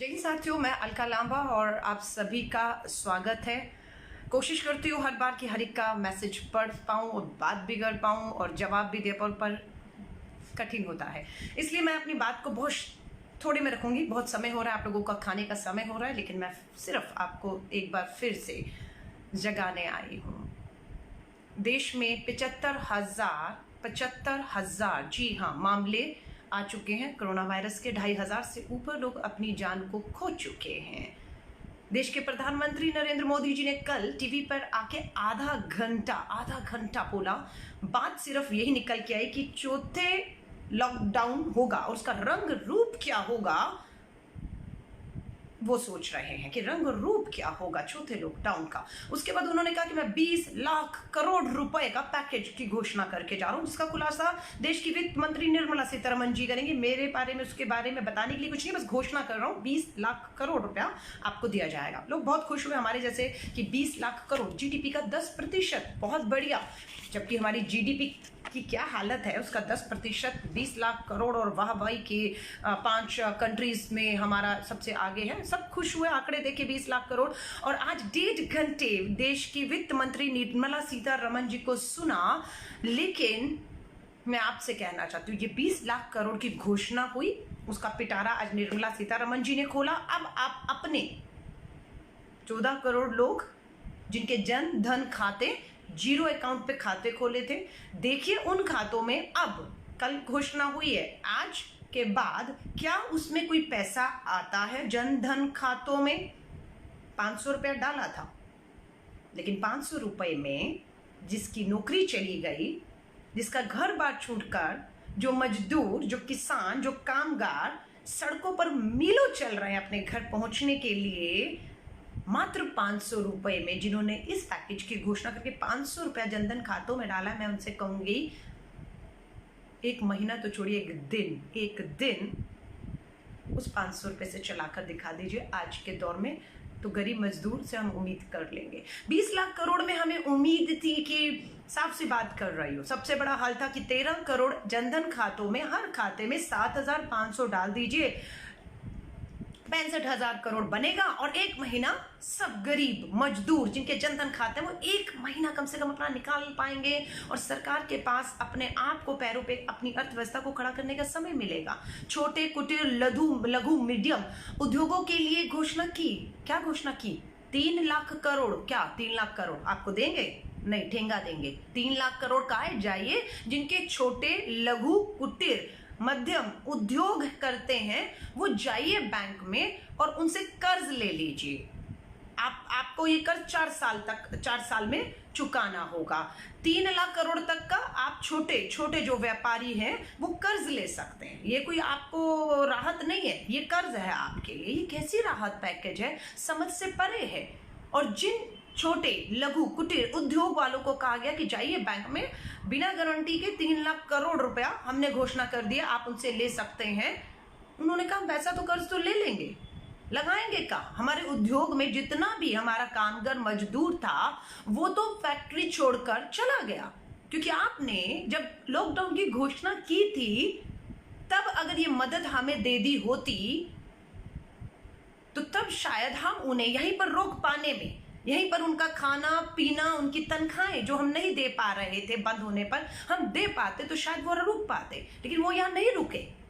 जय हिंद साथियों, मैं अलका लांबा और आप सभी का स्वागत है। कोशिश करती हूँ हर बार कि हर एक का मैसेज पढ़ पाऊँ और बात भी कर पाऊँ और जवाब भी दे पाऊँ, पर कठिन होता है। इसलिए मैं अपनी बात को बहुत थोड़ी में रखूँगी। बहुत समय हो रहा है, आप लोगों का खाने का समय हो रहा है, लेकिन मैं सिर्फ आपको एक बार फिर से जगाने आई हूँ। देश में 75,000 जी हाँ मामले आ चुके हैं कोरोना वायरस के। 2,500 से ऊपर लोग अपनी जान को खो चुके हैं। देश के प्रधानमंत्री नरेंद्र मोदी जी ने कल टीवी पर आके आधा घंटा बोला। बात सिर्फ यही निकल के आई कि चौथे लॉकडाउन होगा और उसका रंग रूप क्या होगा, वो सोच रहे हैं कि रंग रूप क्या होगा चौथे लॉकडाउन का। उसके बाद उन्होंने कहा कि मैं 20 लाख करोड़ रुपए का पैकेज की घोषणा करके जा रहा हूं, जिसका खुलासा देश की वित्त मंत्री निर्मला सीतारमण जी करेंगे। मेरे बारे में उसके बारे में बताने के लिए कुछ नहीं, बस घोषणा कर रहा हूं 20 लाख करोड़ रुपया आपको दिया जाएगा। लोग बहुत खुश हुए हमारे जैसे कि 20 लाख करोड़, जीडीपी का 10%, बहुत बढ़िया। जबकि हमारी जीडीपी की क्या हालत है, उसका 10%, 20 लाख करोड़ और वाह भाई के 5 कंट्रीज में हमारा सबसे आगे है। सब खुश हुए आंकड़े देखे 20 लाख करोड़। और आज 1.5 घंटे देश की वित्त मंत्री निर्मला सीतारमण जी को सुना, लेकिन मैं आपसे कहना चाहती हूँ ये 20 लाख करोड़ की घोषणा हुई, उसका पिटारा आज निर्मला सीतारमण जी ने खोला। अब आप अपने 14 करोड़ लोग जिनके जन धन खाते जीरो अकाउंट पे खाते खोले थे, देखिए उन खातों में अब कल घोषणा हुई है, आज के बाद क्या उसमें कोई पैसा आता है जन धन खातों में। 500 रुपया डाला था, लेकिन 500 रुपए में जिसकी नौकरी चली गई, जिसका घर बार छूटकर, जो मजदूर, जो किसान, जो कामगार सड़कों पर मीलों चल रहे हैं अपने घर पहुंचने के लिए, मात्र 500 रुपए में जिन्होंने इस पैकेज की घोषणा करके 500 रुपया जनधन खातों में डाला, मैं उनसे कहूंगी एक महीना तो छोड़िए, एक दिन उस 500 रुपए से चलाकर दिखा दीजिए आज के दौर में, तो गरीब मजदूर से हम उम्मीद कर लेंगे। 20 लाख करोड़ में हमें उम्मीद थी कि साफ सी बात कर रही हो। सबसे बड़ा हाल था कि 13 करोड़ जनधन खातों में, हर खाते में 7,500 डाल दीजिए, 65,000 करोड़ बनेगा। और एक महीना सब गरीब मजदूर जिनके जनधन खाते हैं वो एक महीना कम से कम अपना निकाल पाएंगे और सरकार के पास अपने आप को पैरों पे, अपनी अर्थव्यवस्था को खड़ा करने का समय मिलेगा। छोटे कुटीर लघु मीडियम उद्योगों के लिए घोषणा की। क्या घोषणा की? 3 लाख करोड़। क्या 3 लाख करोड़ आपको देंगे? नहीं, ठेंगा देंगे। 3 लाख करोड़ काहे जाइए जिनके छोटे लघु कुटीर मध्यम उद्योग करते हैं, वो जाइए बैंक में और उनसे कर्ज ले लीजिए। आपको ये कर्ज 4 साल में चुकाना होगा। 3 लाख करोड़ तक का आप छोटे जो व्यापारी हैं वो कर्ज ले सकते हैं। ये कोई आपको राहत नहीं है, ये कर्ज है आपके लिए। ये कैसी राहत पैकेज है, समझ से परे है। और जिन छोटे लघु कुटीर उद्योग वालों को कहा गया कि जाइए बैंक में, बिना गारंटी के 3 लाख करोड़ रुपया हमने घोषणा कर दिया, आप उनसे ले सकते हैं। उन्होंने कहा पैसा तो कर्ज तो ले लेंगे, लगाएंगे का? हमारे उद्योग में जितना भी हमारा कामगार मजदूर था वो तो फैक्ट्री छोड़कर चला गया, क्योंकि आपने जब लॉकडाउन की घोषणा की थी तब अगर ये मदद हमें दे दी होती तो तब शायद हम उन्हें यहीं पर रोक पाने में, यहीं पर उनका खाना पीना, उनकी तनख्वाहें जो हम नहीं दे पा रहे थे बंद होने पर, हम दे पाते तो शायद वो रुक पाते। लेकिन वो यहाँ नहीं रुके।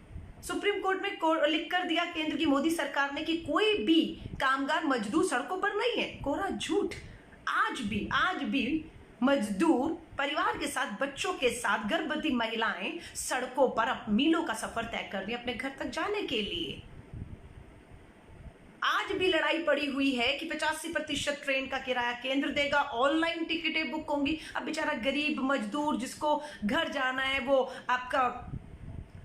सुप्रीम कोर्ट में लिख कर दिया केंद्र की मोदी सरकार ने कि कोई भी कामगार मजदूर सड़कों पर नहीं है। कोरा झूठ। आज भी मजदूर परिवार के साथ, बच्चों के साथ, गर्भवती महिलाएं सड़कों पर मीलों का सफर तय कर रही है अपने घर तक जाने के लिए। आज भी लड़ाई पड़ी हुई है कि 85% ट्रेन का किराया केंद्र देगा, ऑनलाइन टिकटें बुक होंगी। अब बेचारा गरीब मजदूर जिसको घर जाना है, वो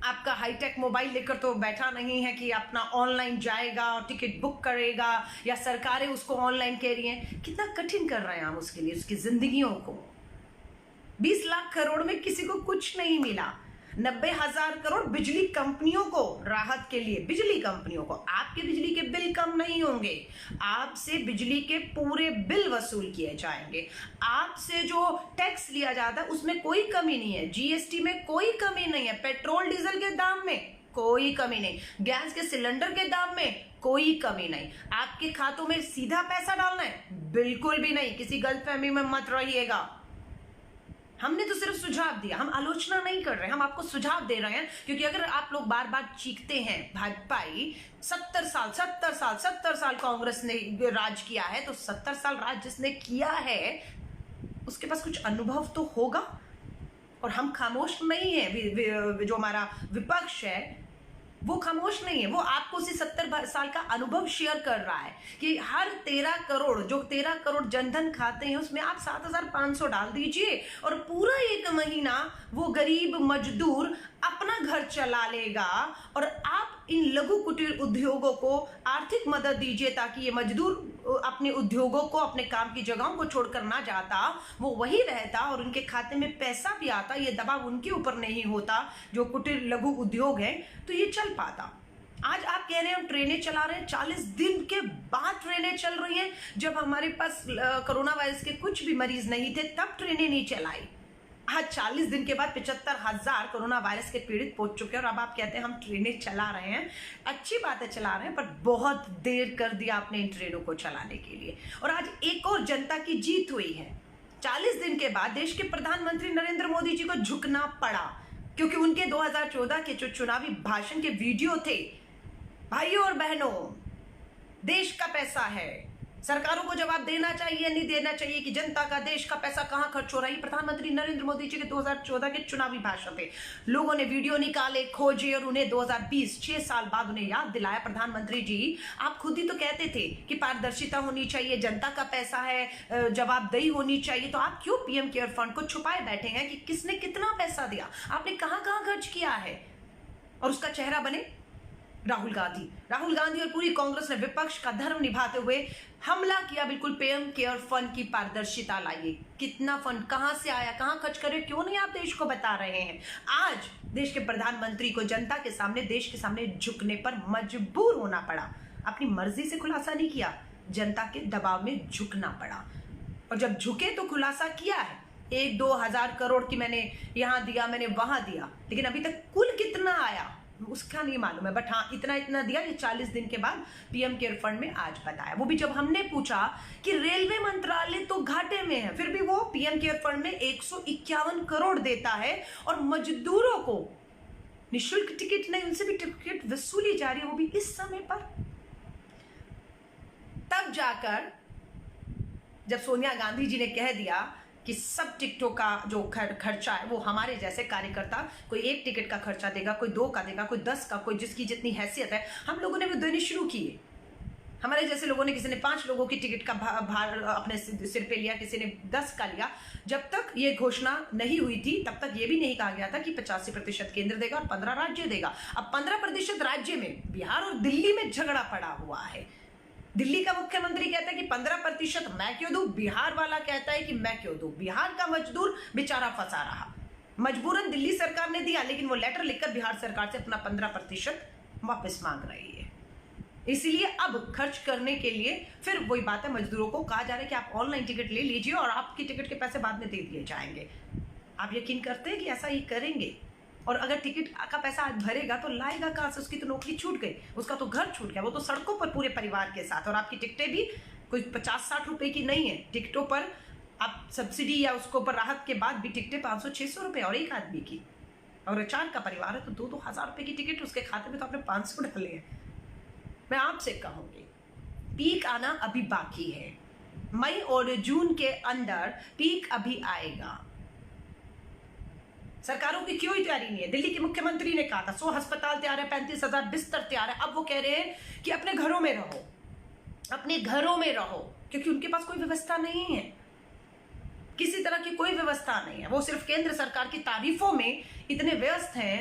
आपका हाईटेक मोबाइल लेकर तो बैठा नहीं है कि अपना ऑनलाइन जाएगा और टिकट बुक करेगा, या सरकारें उसको ऑनलाइन कह रही हैं। कितना कठिन कर रहे हैं हम उसके लिए, उसकी जिंदगियों को। 20 लाख करोड़ में किसी को कुछ नहीं मिला। 90,000 करोड़ बिजली कंपनियों को राहत के लिए, बिजली कंपनियों को। आपके बिजली के बिल कम नहीं होंगे, आपसे बिजली के पूरे बिल वसूल किए जाएंगे। आपसे जो टैक्स लिया जाता है उसमें कोई कमी नहीं है, जीएसटी में कोई कमी नहीं है, पेट्रोल डीजल के दाम में कोई कमी नहीं, गैस के सिलेंडर के दाम में कोई कमी नहीं, आपके खातों में सीधा पैसा डालना है बिल्कुल भी नहीं, किसी गलतफहमी में मत रहिएगा। हमने तो सिर्फ सुझाव दिया, हम आलोचना नहीं कर रहे, हम आपको सुझाव दे रहे हैं। क्योंकि अगर आप लोग बार बार चीखते हैं भाजपाई 70 साल कांग्रेस ने राज किया है, तो 70 साल राज जिसने किया है उसके पास कुछ अनुभव तो होगा। और हम खामोश नहीं है, जो हमारा विपक्ष है वो खामोश नहीं है, वो आपको उसी 70 साल का अनुभव शेयर कर रहा है कि हर 13 करोड़ जो 13 करोड़ जनधन खाते हैं उसमें आप 7,500 डाल दीजिए और पूरा एक महीना वो गरीब मजदूर अपना घर चला लेगा। और आप इन लघु कुटीर उद्योगों को आर्थिक मदद दीजिए ताकि ये मजदूर अपने उद्योगों को, अपने काम की जगहों को छोड़कर ना जाता, वो वही रहता और उनके खाते में पैसा भी आता, ये दबाव उनके ऊपर नहीं होता जो कुटीर लघु उद्योग है, तो ये चल पाता। आज आप कह रहे हैं हम ट्रेनें चला रहे हैं, 40 दिन के बाद ट्रेनें चल रही हैं। जब हमारे पास कोरोना वायरस के कुछ भी मरीज नहीं थे तब ट्रेनें नहीं चलाई। आज 40 दिन के बाद 75,000 कोरोना वायरस के पीड़ित पहुंच चुके हैं और अब आप कहते हैं हम ट्रेनें चला रहे हैं। अच्छी बात है चला रहे हैं, पर बहुत देर कर दिया आपने इन ट्रेनों को चलाने के लिए। और आज एक और जनता की जीत हुई है। 40 दिन के बाद देश के प्रधानमंत्री नरेंद्र मोदी जी को झुकना पड़ा, क्योंकि उनके 2014 के जो चुनावी भाषण के वीडियो थे, भाइयों और बहनों, देश का पैसा है, सरकारों को जवाब देना चाहिए नहीं देना चाहिए कि जनता का, देश का पैसा कहां खर्च हो रहा है। प्रधानमंत्री नरेंद्र मोदी जी के 2014 के चुनावी भाषण थे, लोगों ने वीडियो निकाले, खोजे और उन्हें 2020 6 साल बाद उन्हें याद दिलाया, प्रधानमंत्री जी आप खुद ही तो कहते थे कि पारदर्शिता होनी चाहिए, जनता का पैसा है, जवाबदेही होनी चाहिए, तो आप क्यों पीएम केयर फंड को छुपाए बैठे हैं कि किसने कितना पैसा दिया, आपने कहां कहां खर्च किया है। और उसका चेहरा बने राहुल गांधी और पूरी कांग्रेस ने विपक्ष का धर्म निभाते हुए हमला किया। बिल्कुल पीएम केयर फंड की पारदर्शिता लाइए, कितना फंड कहां से आया, कहां खर्च करे, क्यों नहीं आप देश को बता रहे हैं। आज देश के प्रधानमंत्री को जनता के सामने, देश के सामने झुकने पर मजबूर होना पड़ा। अपनी मर्जी से खुलासा नहीं किया, जनता के दबाव में झुकना पड़ा। और जब झुके तो खुलासा किया है, 1-2 हजार करोड़ की मैंने यहां दिया, मैंने वहां दिया, लेकिन अभी तक कुल कितना आया उसका नहीं मालूम है। बट हाँ, इतना दिया कि 40 दिन के बाद पीएम केयर फंड में आज बताया। वो भी जब हमने पूछा कि रेलवे मंत्रालय तो घाटे में है, फिर भी वो पीएम केयर फंड में 151 करोड़ देता है और मजदूरों को निःशुल्क टिकट नहीं, उनसे भी टिकट वसूली जा रही है, वो भी इस समय पर। तब जाकर जब सोनिया गांधी जी ने कह दिया कि सब टिकटों का जो खर्चा है वो हमारे जैसे कार्यकर्ता, कोई 1 टिकट का खर्चा देगा, कोई 2 का देगा, कोई 10 का, कोई जिसकी जितनी हैसियत है, हम लोगों ने भी देने शुरू किए। हमारे जैसे लोगों ने, किसी ने 5 लोगों की टिकट का भार अपने सिर पे लिया, किसी ने 10 का लिया। जब तक ये घोषणा नहीं हुई थी तब तक ये भी नहीं कहा गया था कि 85% केंद्र देगा और 15 राज्य देगा। अब 15% राज्य में बिहार और दिल्ली में झगड़ा पड़ा हुआ है। दिल्ली का मुख्यमंत्री कहता है कि 15% मैं क्यों दूं, बिहार वाला कहता है कि मैं क्यों दूं। बिहार का मजदूर बेचारा फंसा रहा, मजबूरन दिल्ली सरकार ने दिया, लेकिन वो लेटर लिखकर बिहार सरकार से अपना 15% वापस मांग रही है। इसलिए अब खर्च करने के लिए फिर वही बात है, मजदूरों को कहा जा रहा है कि आप ऑनलाइन टिकट ले लीजिए और आपकी टिकट के पैसे बाद में दे दिए जाएंगे। आप यकीन करते हैं कि ऐसा ही करेंगे? और अगर टिकट का पैसा आज भरेगा तो लाएगा कहां से? उसकी तो नौकरी छूट गई, उसका तो घर छूट गया, वो तो सड़कों पर पूरे परिवार के साथ। और आपकी टिकटें भी कोई 50-60 रुपए की नहीं है, टिकटों पर आप सब्सिडी या उसको पर राहत के बाद भी टिकटें 500-600 रुपए और एक आदमी की। और 4 का परिवार है तो 2-2 हजार रुपए की टिकट, उसके खाते में तो आपने 500 डाले हैं। मैं आपसे कहूंगी पीक आना अभी बाकी है, मई और जून के अंदर पीक अभी आएगा। सरकारों की क्यों तैयारी नहीं है? दिल्ली के मुख्यमंत्री ने कहा था 100 अस्पताल तैयार है, 35,000 बिस्तर तैयार है। अब वो कह रहे हैं कि अपने घरों में रहो, अपने घरों में रहो, क्योंकि उनके पास कोई व्यवस्था नहीं है, किसी तरह की कोई व्यवस्था नहीं है। वो सिर्फ केंद्र सरकार की तारीफों में इतने व्यस्त हैं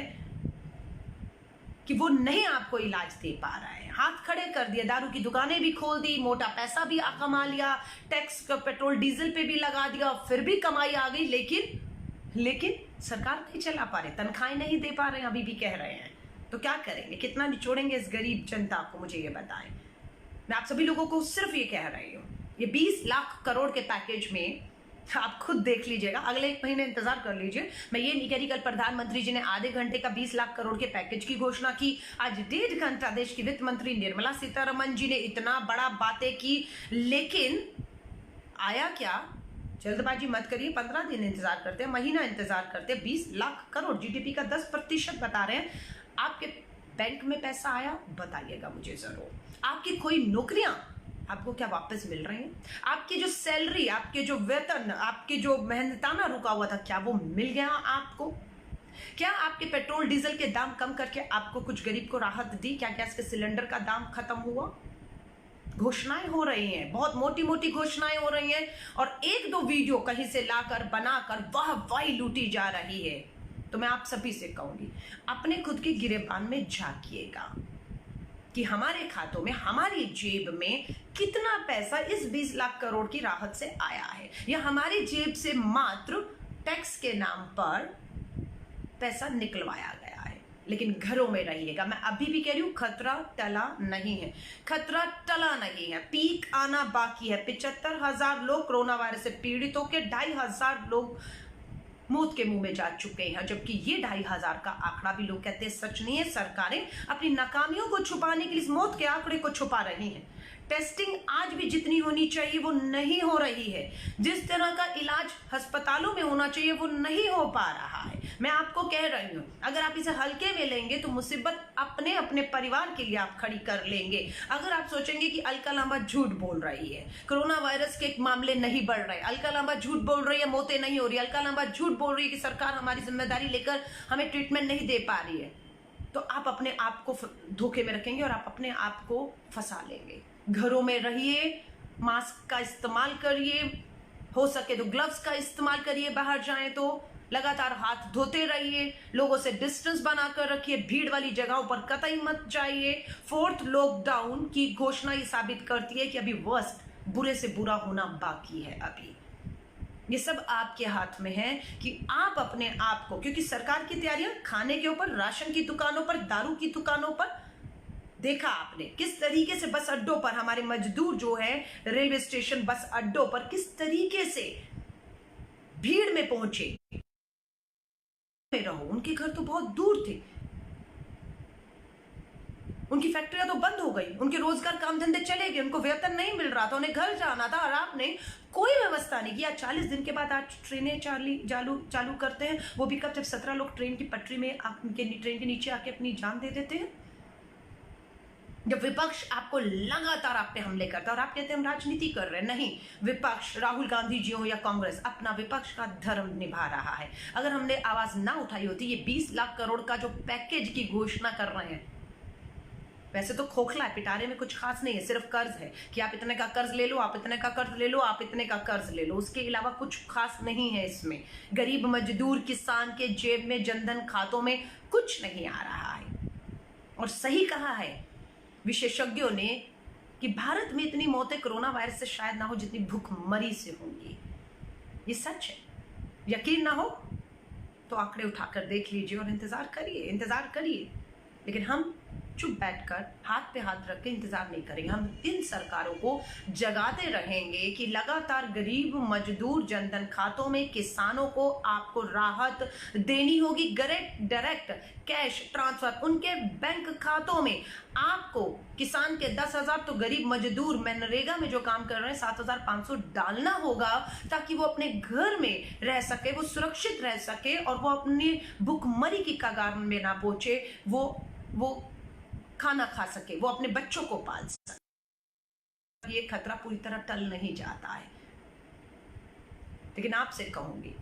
कि वो नहीं आपको इलाज दे पा रहा है। हाथ खड़े कर दिए, दारू की दुकानें भी खोल दी, मोटा पैसा भी कमा लिया, टैक्स पेट्रोल डीजल पे भी लगा दिया, फिर भी कमाई आ गई, लेकिन सरकार नहीं चला पा रहे, तनख्वाहें नहीं दे पा रहे हैं, अभी भी कह रहे हैं। तो क्या करेंगे? कितना निचोड़ेंगे इस गरीब जनता को? मुझे ये बताएं। मैं आप सभी लोगों को सिर्फ ये कह रही हूं, ये 20 लाख करोड़ के पैकेज में आप खुद देख लीजिएगा, अगले 1 महीने इंतजार कर लीजिए। मैं ये नहीं कह रही कल प्रधानमंत्री जी ने आधे घंटे का 20 लाख करोड़ के पैकेज की घोषणा की, आज 1.5 घंटा देश की वित्त मंत्री निर्मला सीतारमण जी ने इतना बड़ा बातें की, लेकिन आया क्या? जल्दबाजी मत करिए, 15 दिन इंतजार करते हैं, महीना इंतजार करते हैं। 20 लाख करोड़ जीडीपी का 10% बता रहे हैं। आपके बैंक में पैसा आया? बताइएगा मुझे जरूर। आपकी कोई नौकरियां आपको क्या वापस मिल रही हैं? आपकी जो सैलरी, आपके जो वेतन, आपके जो मेहनताना रुका हुआ था, क्या वो मिल गया आपको? क्या आपके पेट्रोल डीजल के दाम कम करके आपको कुछ गरीब को राहत दी? क्या गैस के सिलेंडर का दाम खत्म हुआ? घोषणाएं हो रही हैं, बहुत मोटी मोटी घोषणाएं हो रही हैं, और 1-2 वीडियो कहीं से लाकर बनाकर वाहवाही लूटी जा रही है। तो मैं आप सभी से कहूंगी, अपने खुद के गिरेबान में झांकिएगा कि हमारे खातों में, हमारी जेब में कितना पैसा इस 20 लाख करोड़ की राहत से आया है, या हमारी जेब से मात्र टैक्स के नाम पर पैसा निकलवाया गया है। लेकिन घरों में रहिएगा। मैं अभी भी कह रही हूं, खतरा टला नहीं है, खतरा टला नहीं है। पीक आना बाकी है। 75,000 लोग कोरोना वायरस से पीड़ित होकर 2,500 लोग मौत के मुंह में जा चुके हैं, जबकि ये 2,500 का आंकड़ा भी लोग कहते हैं सच नहीं है। सरकारें अपनी नाकामियों को छुपाने के लिए इस मौत के आंकड़े को छुपा रही हैं। टेस्टिंग आज भी जितनी होनी चाहिए वो नहीं हो रही है। जिस तरह का इलाज अस्पतालों में होना चाहिए वो नहीं हो पा रहा है। मैं आपको कह रही हूं, अगर आप इसे हल्के में लेंगे तो मुसीबत अपने अपने परिवार के लिए आप खड़ी कर लेंगे। अगर आप सोचेंगे कि अलका लांबा झूठ बोल रही है, कोरोना वायरस के मामले नहीं बढ़ रहे, अलका लांबा झूठ बोल रही है, मौतें नहीं हो रही, अलका लांबा झूठ बोल रही है कि सरकार हमारी जिम्मेदारी लेकर हमें ट्रीटमेंट नहीं दे पा रही है, तो आप अपने आप को धोखे में रखेंगे और आप अपने आप को फंसा लेंगे। घरों में रहिए, मास्क का इस्तेमाल करिए, हो सके तो ग्लव्स का इस्तेमाल करिए, बाहर जाएं तो लगातार हाथ धोते रहिए, लोगों से डिस्टेंस बनाकर रखिए, भीड़ वाली जगहों पर कतई मत जाइए। 4th लॉकडाउन की घोषणा ये साबित करती है कि अभी वर्स्ट, बुरे से बुरा होना बाकी है। अभी ये सब आपके हाथ में है कि आप अपने आप को, क्योंकि सरकार की तैयारियां खाने के ऊपर, राशन की दुकानों पर, दारू की दुकानों पर, देखा आपने किस तरीके से बस अड्डों पर हमारे मजदूर जो है, रेलवे स्टेशन बस अड्डों पर किस तरीके से भीड़ में पहुंचे। रहो, उनके घर तो बहुत दूर थे, उनकी फैक्ट्रियां तो बंद हो गई, उनके रोजगार काम धंधे चले गए, उनको वेतन नहीं मिल रहा था, उन्हें घर जाना था, और आपने कोई व्यवस्था नहीं किया। 40 दिन के बाद आज ट्रेनें चालू करते हैं, वो भी कब? जब 17 लोग ट्रेन की पटरी में ट्रेन के नीचे आके अपनी जान दे देते हैं। जब विपक्ष आपको लगातार आप पे हमले करता है और आप कहते हैं हम राजनीति कर रहे हैं, नहीं, विपक्ष राहुल गांधी जी हो या कांग्रेस अपना विपक्ष का धर्म निभा रहा है। अगर हमने आवाज ना उठाई होती, ये 20 लाख करोड़ का जो पैकेज की घोषणा कर रहे हैं, वैसे तो खोखला है, पिटारे में कुछ खास नहीं है, सिर्फ कर्ज है कि आप इतने का कर्ज ले लो, आप इतने का कर्ज ले लो, आप इतने का कर्ज ले लो, उसके अलावा कुछ खास नहीं है इसमें। गरीब मजदूर किसान के जेब में, जनधन खातों में कुछ नहीं आ रहा है। और सही कहा है विशेषज्ञों ने कि भारत में इतनी मौतें कोरोना वायरस से शायद ना हो जितनी भूखमरी से होंगी। ये सच है। यकीन ना हो तो आंकड़े उठाकर देख लीजिए और इंतजार करिए। लेकिन हम चुप बैठकर हाथ पे हाथ रख के इंतजार नहीं करेंगे। हम इन सरकारों को जगाते रहेंगे कि लगातार गरीब मजदूर जनधन खातों में, किसानों को आपको राहत देनी होगी। डायरेक्ट कैश ट्रांसफर उनके बैंक खातों में आपको, किसान के 10,000 तो गरीब मजदूर मनरेगा में जो काम कर रहे हैं 7,500 डालना होगा, ताकि वो अपने घर में रह सके, वो सुरक्षित रह सके और वो अपनी भूखमरी की कगार में ना पहुंचे, वो खाना खा सके, वो अपने बच्चों को पाल सके। ये खतरा पूरी तरह टल नहीं जाता है। लेकिन आपसे कहूंगी,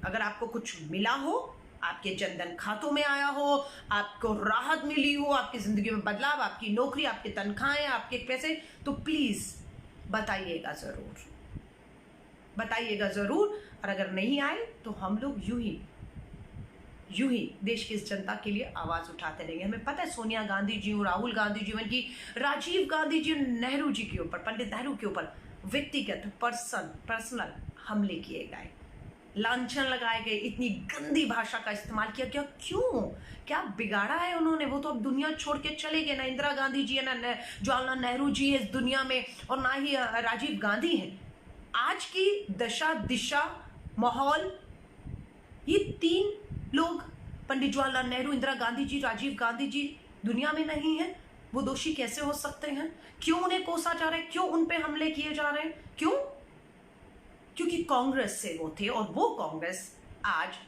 अगर आपको कुछ मिला हो, आपके जनधन खातों में आया हो, आपको राहत मिली हो, आपकी जिंदगी में बदलाव, आपकी नौकरी, आपकी तनख्वाहें, आपके पैसे, तो प्लीज बताइएगा जरूर। और अगर नहीं आए तो हम लोग यूं ही देश की इस जनता के लिए आवाज उठाते रहेंगे। हमें पता है सोनिया गांधी जी, राहुल गांधी जी, की राजीव गांधी जी, नेहरू जी के ऊपर, पंडित नेहरू के ऊपर व्यक्तिगत पर्सनल हमले किए गए, लांछन लगाए गए, इतनी गंदी भाषा का इस्तेमाल किया गया। क्यों? क्या बिगाड़ा है उन्होंने? वो तो अब दुनिया छोड़ के चले गए। ना इंदिरा गांधी जी है, ना जवाहरलाल नेहरू जी है इस दुनिया में, और ना ही राजीव गांधी है। आज की दशा दिशा माहौल, ये 3 लोग, पंडित जवाहरलाल नेहरू, इंदिरा गांधी जी, राजीव गांधी जी, दुनिया में नहीं है। वो दोषी कैसे हो सकते हैं? क्यों उन्हें कोसा जा रहा है? क्यों उन पे हमले किए जा रहे हैं? क्यों? क्योंकि कांग्रेस से वो थे, और वो कांग्रेस आज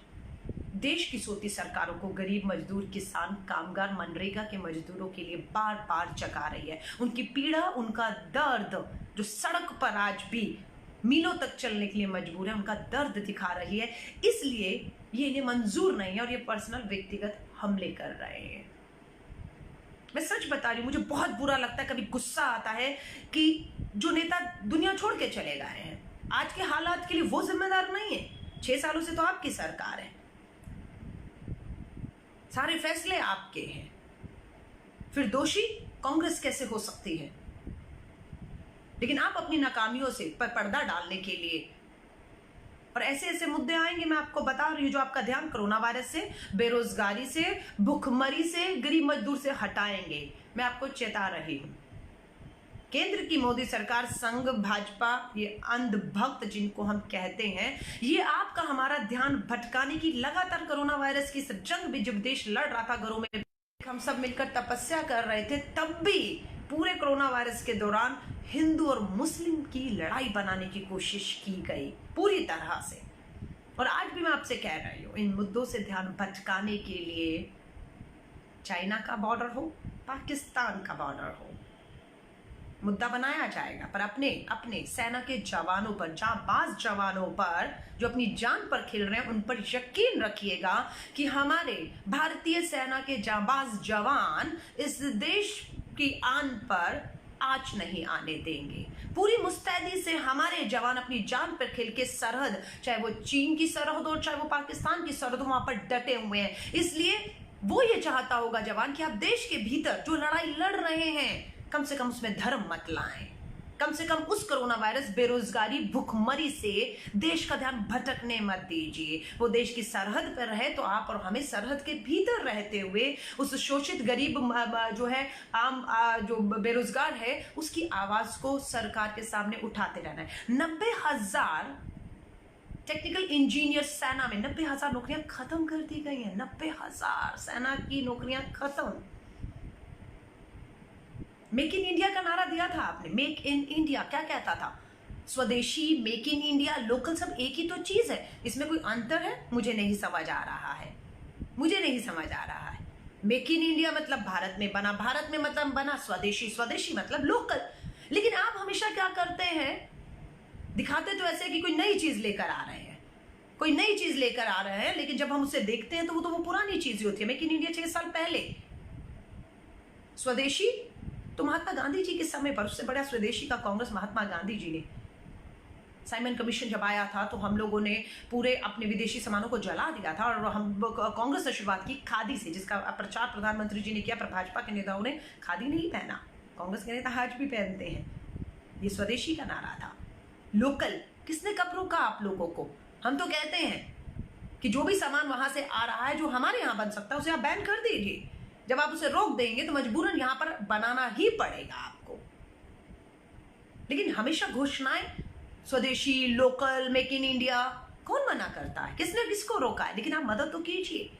देश की सोती सरकारों को गरीब मजदूर, किसान, कामगार, मनरेगा के मजदूरों के लिए बार बार जगा रही है। उनकी पीड़ा, उनका दर्द, जो सड़क पर आज भी मीलों तक चलने के लिए मजबूर है, उनका दर्द दिखा रही है। इसलिए ये इन्हें मंजूर नहीं है और ये पर्सनल व्यक्तिगत हमले कर रहे हैं। मैं सच बता रही हूं, मुझे बहुत बुरा लगता है, कभी गुस्सा आता है कि जो नेता दुनिया छोड़ के चले गए हैं, आज के हालात के लिए वो जिम्मेदार नहीं है। 6 सालों से तो आपकी सरकार है, सारे फैसले आपके हैं, फिर दोषी कांग्रेस कैसे हो सकती है? लेकिन आप अपनी नाकामियों से पर्दा डालने के लिए, और ऐसे ऐसे मुद्दे आएंगे, मैं आपको बता रही हूं, जो आपका ध्यान कोरोना वायरस से, बेरोजगारी से, भुखमरी से, गरीब मजदूर से हटाएंगे। मैं आपको चेता रही हूं। केंद्र की मोदी सरकार, संघ, भाजपा, ये अंधभक्त जिनको हम कहते हैं, ये आपका हमारा ध्यान भटकाने की लगातार कोरोना वायरस की जंग भी जब देश लड़ रहा था, घरों में हम सब मिलकर तपस्या कर रहे थे, तब भी पूरे कोरोना वायरस के दौरान हिंदू और मुस्लिम की लड़ाई बनाने की कोशिश की गई पूरी तरह से। और आज भी मैं आपसे कह रही हूं, इन मुद्दों से ध्यान भटकाने के लिए चाइना का बॉर्डर हो, पाकिस्तान का बॉर्डर हो, मुद्दा बनाया जाएगा, पर अपने सेना के जवानों पर, जांबाज जवानों पर, जो अपनी जान पर खेल रहे हैं, उन पर यकीन रखिएगा कि हमारे भारतीय सेना के जांबाज जवान इस देश की आन पर आंच नहीं आने देंगे। पूरी मुस्तैदी से हमारे जवान अपनी जान पर खेल के सरहद, चाहे वो चीन की सरहद हो, चाहे वो पाकिस्तान की सरहद हो, वहां पर डटे हुए हैं। इसलिए वो ये चाहता होगा जवान कि आप देश के भीतर जो लड़ाई लड़ रहे हैं, कम से कम उसमें धर्म मत लाएं, कम से कम उस कोरोना वायरस, बेरोजगारी, भुखमरी से देश का ध्यान भटकने मत दीजिए। वो देश की सरहद पर रहे तो आप और हमें सरहद के भीतर रहते हुए उस शोषित गरीब जो है, आम जो बेरोजगार है, उसकी आवाज को सरकार के सामने उठाते रहना है। 90,000 टेक्निकल इंजीनियर सेना में 90,000 नौकरियां खत्म कर दी गई हैं। 90,000 सेना की नौकरियां खत्म। मेक इन इंडिया का नारा दिया था आपने, मेक इन इंडिया, क्या कहता था? स्वदेशी, मेक इन इंडिया, लोकल, सब एक ही तो चीज है। इसमें कोई अंतर है? मुझे नहीं समझ आ रहा है, मुझे नहीं समझ आ रहा है। मेक इन इंडिया मतलब भारत में बना, भारत में मतलब बना स्वदेशी, स्वदेशी मतलब लोकल। लेकिन आप हमेशा क्या करते हैं, दिखाते तो ऐसे कि कोई नई चीज लेकर आ रहे हैं, कोई नई चीज लेकर आ रहे हैं, लेकिन जब हम उसे देखते हैं तो वो पुरानी चीज ही होती है। मेक इन इंडिया 6 साल पहले, स्वदेशी तो महात्मा गांधी जी के समय पर, उससे बड़ा स्वदेशी का कांग्रेस महात्मा गांधी जी ने। साइमन कमीशन जब आया था तो हम लोगों ने पूरे अपने विदेशी सामानों को जला दिया था, और हम कांग्रेस ने शुरुआत की खादी से, जिसका प्रचार प्रधानमंत्री जी ने किया, पर भाजपा के नेताओं ने खादी नहीं पहना। कांग्रेस के नेता आज भी पहनते हैं। ये स्वदेशी का नारा था। लोकल किसने कब रोका आप लोगों को? हम तो कहते हैं कि जो भी सामान वहां से आ रहा है, जो हमारे यहां बन सकता है, उसे आप बैन कर दीजिए। जब आप उसे रोक देंगे तो मजबूरन यहां पर बनाना ही पड़ेगा आपको। लेकिन हमेशा घोषणाएं, स्वदेशी, लोकल, मेक इन इंडिया, कौन मना करता है? किसने किसको रोका है? लेकिन आप मदद तो कीजिए।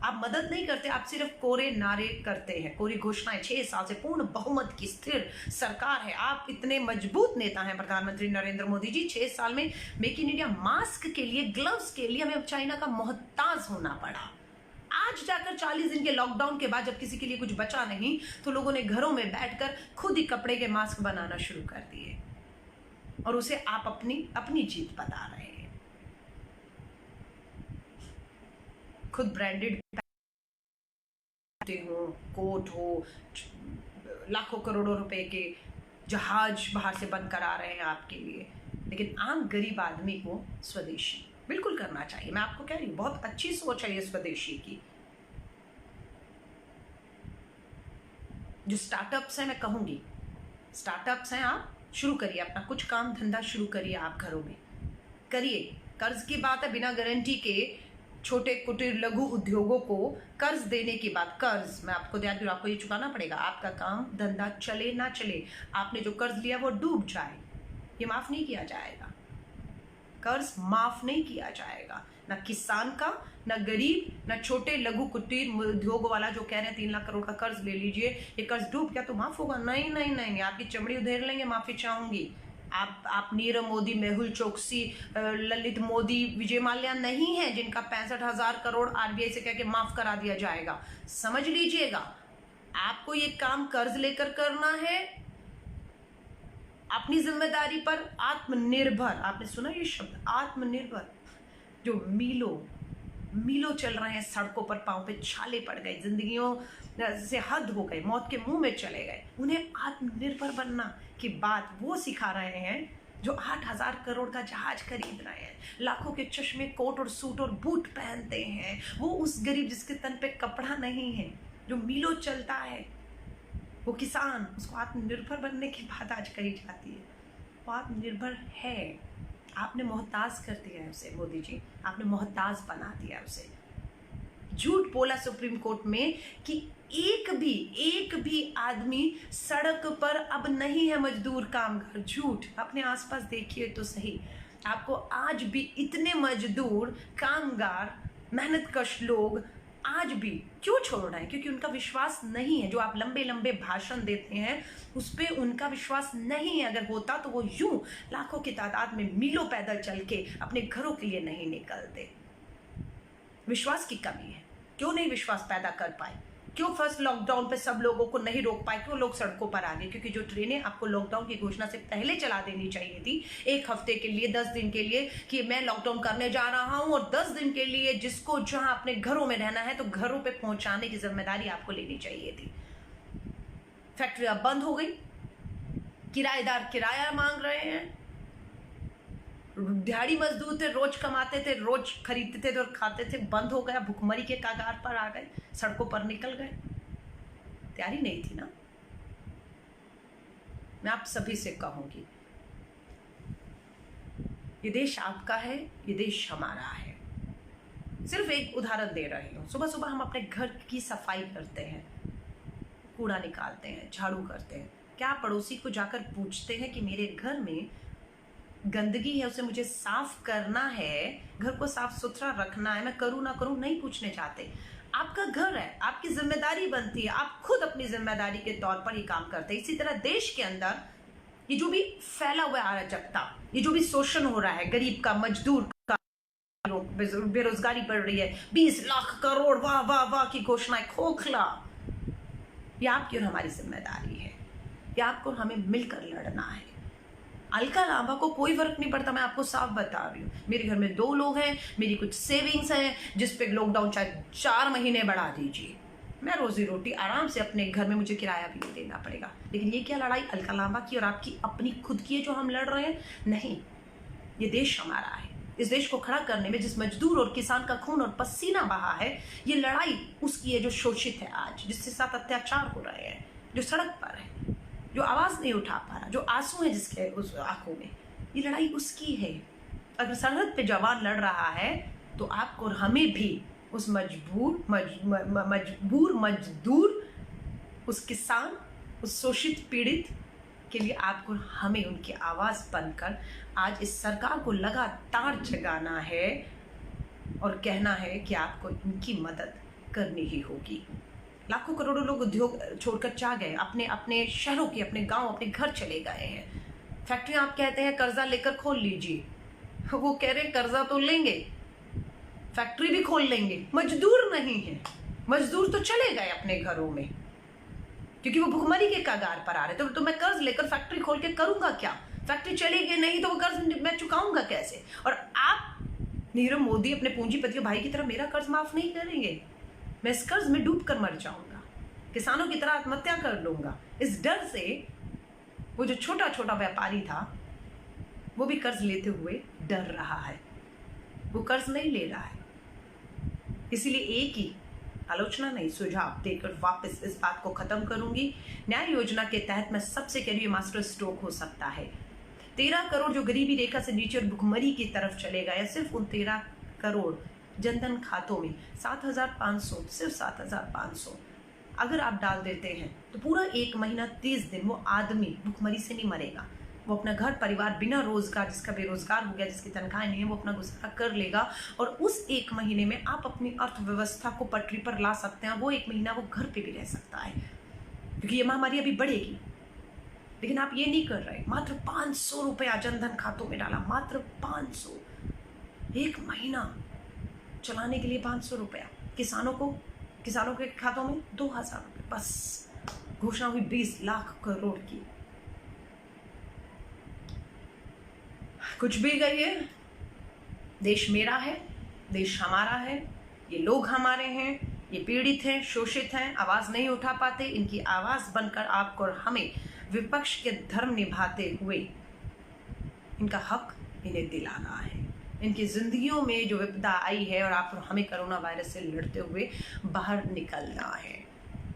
आप मदद नहीं करते, आप सिर्फ कोरे नारे करते हैं, कोरी घोषणाएं। 6 साल से पूर्ण बहुमत की स्थिर सरकार है, आप इतने मजबूत नेता हैं प्रधानमंत्री नरेंद्र मोदी जी। 6 साल में मेक इन इंडिया, मास्क के लिए, ग्लव्स के लिए हमें चाइना का मोहताज होना पड़ा। आज जाकर 40 दिन के लॉकडाउन के बाद जब किसी के लिए कुछ बचा नहीं, तो लोगों ने घरों में बैठकर खुद ही कपड़े के मास्क बनाना शुरू कर दिए, और उसे आप अपनी जीत बता रहे हैं। खुद ब्रांडेड हो, कोट हो, लाखों करोड़ों रुपए के जहाज बाहर से बंद करा रहे हैं आपके लिए, लेकिन आम गरीब आदमी को स्वदेशी बिल्कुल करना चाहिए। मैं आपको कह रही हूं, बहुत अच्छी सोच है ये स्वदेशी की। जो स्टार्टअप्स हैं, मैं कहूंगी स्टार्टअप्स हैं, आप शुरू करिए अपना कुछ काम धंधा शुरू करिए, आप घरों में करिए। कर्ज की बात है, बिना गारंटी के छोटे कुटीर लघु उद्योगों को कर्ज देने की बात। कर्ज मैं आपको ध्यान दूं, आपको ये चुकाना पड़ेगा। आपका काम धंधा चले ना चले, आपने जो कर्ज लिया वो डूब जाए, ये माफ नहीं किया जाएगा। कर्ज माफ नहीं किया जाएगा, ना किसान का, ना गरीब, ना छोटे लघु कुटीर उद्योग वाला जो कह रहे हैं 3 लाख करोड़ का कर्ज ले लीजिए, ये कर्ज डूब गया तो माफ होगा। नहीं नहीं नहीं, आपकी चमड़ी उधेड़ लेंगे, माफी चाहूंगी। आप नीरव मोदी, मेहुल चोकसी, ललित मोदी, विजय माल्या नहीं है जिनका 65,000 करोड़ आरबीआई से कह के माफ करा दिया जाएगा। समझ लीजिएगा, आपको ये काम कर्ज लेकर करना है, अपनी जिम्मेदारी पर आत्मनिर्भर। आपने सुना ये शब्द आत्मनिर्भर? जो मीलों चल रहे हैं सड़कों पर, पांव पे छाले पड़ गए, जिंदगियों से हद हो गए, मौत के मुंह में चले गए, उन्हें आत्मनिर्भर बनना की बात वो सिखा रहे हैं जो 8,000 करोड़ का जहाज खरीद रहे हैं, लाखों के चश्मे, कोट और सूट और बूट पहनते हैं। वो उस गरीब जिसके तन पे कपड़ा नहीं है, जो मीलों चलता है, वो किसान, उसको आत्मनिर्भर बनने की बात आज कही जाती है। वो आत्मनिर्भर है, आपने मोहताज कर दिया है उसे। मोदी जी, आपने मोहताज बना दिया है उसे। झूठ बोला सुप्रीम कोर्ट में कि एक भी आदमी सड़क पर अब नहीं है मजदूर कामगार। झूठ। अपने आसपास देखिए तो सही, आपको आज भी इतने मजदूर कामगार मेहनतकश लोग आज भी क्यों छोड़ रहे हैं? क्योंकि उनका विश्वास नहीं है। जो आप लंबे लंबे भाषण देते हैं उस पर उनका विश्वास नहीं है। अगर होता तो वो यूं लाखों की तादाद में मीलों पैदल चल के अपने घरों के लिए नहीं निकलते। विश्वास की कमी है। क्यों नहीं विश्वास पैदा कर पाए? क्यों फर्स्ट लॉकडाउन पे सब लोगों को नहीं रोक पाए? क्यों लोग सड़कों पर आ गए? क्योंकि जो ट्रेनें आपको लॉकडाउन की घोषणा से पहले चला देनी चाहिए थी, 1 हफ्ते के लिए, 10 दिन के लिए, कि मैं लॉकडाउन करने जा रहा हूं, और 10 दिन के लिए जिसको जहां अपने घरों में रहना है तो घरों पे पहुंचाने की जिम्मेदारी आपको लेनी चाहिए थी। फैक्ट्रियां बंद हो गई, किराएदार किराया मांग रहे हैं, दिहाड़ी मजदूर थे, रोज कमाते थे, रोज खरीदते थे और खाते थे, बंद हो गया, भुखमरी के कगार पर आ गए, सड़कों पर निकल गए। तैयारी नहीं थी ना। मैं आप सभी से कहूंगी, ये देश आपका है, ये देश हमारा है। सिर्फ एक उदाहरण दे रही हूं। सुबह सुबह हम अपने घर की सफाई करते हैं, कूड़ा निकालते हैं, झाड़ू करते हैं। क्या पड़ोसी को जाकर पूछते हैं कि मेरे घर में गंदगी है, उसे मुझे साफ करना है, घर को साफ सुथरा रखना है, मैं करूं ना करूं? नहीं पूछने चाहते। आपका घर है, आपकी जिम्मेदारी बनती है, आप खुद अपनी जिम्मेदारी के तौर पर ये काम करते हैं। इसी तरह देश के अंदर ये जो भी फैला हुआ है अराजकता, ये जो भी शोषण हो रहा है, गरीब का, मजदूर का, बेरोजगारी बढ़ रही है, 20 लाख करोड़ वाह वाह वाह की घोषणाएं, खोखला, ये आपकी और हमारी जिम्मेदारी है। ये आपको और हमें मिलकर लड़ना है। अलका लांबा को कोई फर्क नहीं पड़ता। मैं आपको साफ बता रही हूँ, मेरे घर में 2 लोग हैं, मेरी कुछ सेविंग्स हैं, जिस पे लॉकडाउन चाहे 4 महीने बढ़ा दीजिए, मैं रोजी रोटी आराम से अपने घर में, मुझे किराया भी नहीं देना पड़ेगा। लेकिन ये क्या लड़ाई अलका लांबा की और आपकी अपनी खुद की है जो हम लड़ रहे हैं? नहीं, ये देश हमारा है। इस देश को खड़ा करने में जिस मजदूर और किसान का खून और पसीना बहा है, ये लड़ाई उसकी है जो शोषित है आज, जिसके साथ अत्याचार हो रहे हैं, जो सड़क पर है, जो आवाज नहीं उठा पा रहा, जो आंसू है जिसके उस आंखों में, ये लड़ाई उसकी है। अगर सरहद पे जवान लड़ रहा है तो आपको और हमें भी उस मजदूर, उस किसान, उस शोषित पीड़ित के लिए आपको हमें उनकी आवाज बनकर आज इस सरकार को लगातार जगाना है और कहना है कि आपको इनकी मदद करनी ही होगी। लाखों करोड़ों लोग उद्योग छोड़कर जा गए, अपने अपने शहरों की, अपने गांव, अपने घर चले गए हैं। फैक्ट्रियां आप कहते हैं कर्जा लेकर खोल लीजिए, वो कह रहे हैं कर्जा तो लेंगे, फैक्ट्री भी खोल लेंगे, मजदूर नहीं है। मजदूर तो चले गए अपने घरों में क्योंकि वो भुखमरी के कगार पर आ रहे। तो मैं कर्ज लेकर फैक्ट्री खोल के करूंगा क्या? फैक्ट्री चलेगी नहीं तो वो कर्ज मैं चुकाऊंगा कैसे? और आप नीरव मोदी अपने पूंजीपतियों भाई की तरह मेरा कर्ज माफ नहीं करेंगे। मैं इस कर्ज में डूब कर मर जाऊंगा, किसानों की तरह आत्महत्या कर लूंगा। इस डर से वो जो छोटा छोटा व्यापारी था वो भी कर्ज लेते हुए डर रहा है, वो कर्ज नहीं ले रहा है। इसीलिए एक ही आलोचना नहीं, सुझाव देकर वापस इस बात को खत्म करूंगी। न्याय योजना के तहत मैं सबसे कह रही हूँ, मास्टर स्ट्रोक हो सकता है। 13 करोड़ जो गरीबी रेखा से नीचे और भुखमरी की तरफ चले गए, सिर्फ उन 13 करोड़ जनधन खातों में 7,500, सिर्फ 7,500 अगर आप डाल देते हैं तो पूरा 1 महीना 30 दिन वो आदमी भुखमरी से नहीं मरेगा। वो अपना घर परिवार बिना रोजगार, जिसका बेरोजगार हो गया, जिसकी तनख्वाह नहीं है, वो अपना गुजारा कर लेगा और उस 1 महीने में आप अपनी अर्थव्यवस्था को पटरी पर ला सकते हैं। वो 1 महीना वो घर पे भी रह सकता है, क्योंकि ये महामारी अभी बढ़ेगी। लेकिन आप ये नहीं कर रहे। मात्र 500 रुपया जनधन खातों में डाला, मात्र 500, 1 महीना चलाने के लिए 500 रुपया। किसानों के खातों में 2000 रुपये, बस घोषणा हुई 20 लाख करोड़ की। कुछ भी कहिए, देश मेरा है, देश हमारा है, ये लोग हमारे हैं, ये पीड़ित हैं, शोषित हैं, आवाज नहीं उठा पाते। इनकी आवाज बनकर आपको और हमें विपक्ष के धर्म निभाते हुए इनका हक इन्हें दिलाना है। इनकी जिंदगियों में जो विपदा आई है और आप और हमें कोरोना वायरस से लड़ते हुए बाहर निकलना है।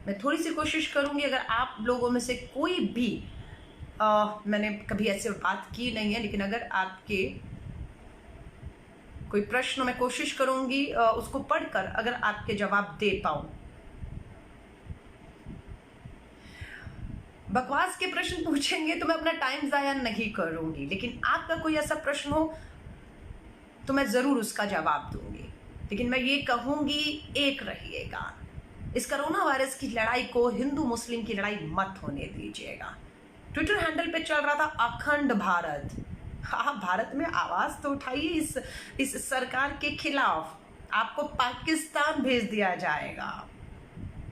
मैं थोड़ी सी कोशिश करूंगी, अगर आप लोगों में से कोई भी मैंने कभी ऐसे बात की नहीं है, लेकिन अगर आपके कोई प्रश्न, मैं कोशिश करूंगी उसको पढ़कर अगर आपके जवाब दे पाऊं। बकवास के प्रश्न पूछेंगे तो मैं अपना टाइम जाया नहीं करूंगी, लेकिन आपका कोई ऐसा प्रश्न हो तो मैं जरूर उसका जवाब दूंगी। लेकिन मैं ये कहूंगी, एक रहिएगा, इस कोरोना वायरस की लड़ाई को हिंदू मुस्लिम की लड़ाई मत होने दीजिएगा। ट्विटर हैंडल पे चल रहा था अखंड भारत। हाँ, भारत में आवाज तो उठाइए इस सरकार के खिलाफ, आपको पाकिस्तान भेज दिया जाएगा।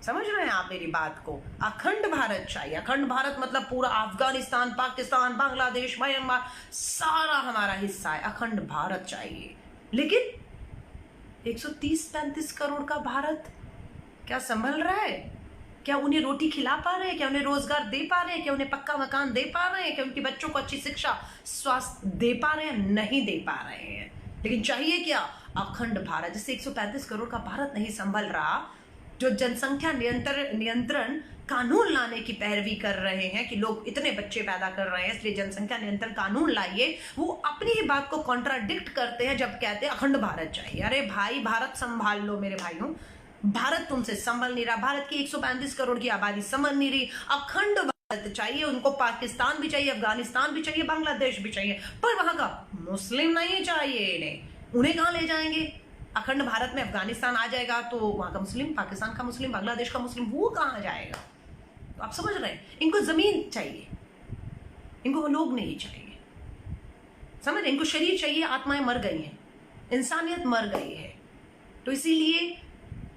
समझ रहे हैं आप मेरी बात को? अखंड भारत चाहिए। अखंड भारत मतलब पूरा अफगानिस्तान, पाकिस्तान, बांग्लादेश, म्यांमार सारा हमारा हिस्सा है। अखंड भारत चाहिए। लेकिन 130-135 करोड़ का भारत क्या संभल रहा है? क्या उन्हें रोटी खिला पा रहे हैं? क्या उन्हें रोजगार दे पा रहे हैं? क्या उन्हें पक्का मकान दे पा रहे हैं? क्या उनके बच्चों को अच्छी शिक्षा, स्वास्थ्य दे पा रहे हैं? नहीं दे पा रहे हैं। लेकिन चाहिए क्या? अखंड भारत। जिससे 135 करोड़ का भारत नहीं संभल रहा, जो जनसंख्या नियंत्रण कानून लाने की पैरवी कर रहे हैं कि लोग इतने बच्चे पैदा कर रहे हैं इसलिए जनसंख्या नियंत्रण कानून लाइए, वो अपनी ही बात को कॉन्ट्राडिक्ट करते हैं जब कहते हैं अखंड भारत चाहिए। अरे भाई, भारत संभाल लो मेरे भाइयों। भारत तुमसे संभल नहीं रहा। भारत की 135 करोड़ की आबादी संभल नहीं रही। अखंड भारत चाहिए उनको। पाकिस्तान भी चाहिए, अफगानिस्तान भी चाहिए, बांग्लादेश भी चाहिए, पर वहां का मुस्लिम नहीं चाहिए इन्हें। उन्हें कहां ले जाएंगे? अखंड भारत में अफगानिस्तान आ जाएगा तो वहां का मुस्लिम, पाकिस्तान का मुस्लिम, बांग्लादेश का मुस्लिम, वो कहां जाएगा? तो आप समझ रहे हैं, इनको जमीन चाहिए, इनको वो लोग नहीं चाहिए। समझ रहे? इनको शरीर चाहिए, आत्माएं मर गई हैं, इंसानियत मर गई है। तो इसीलिए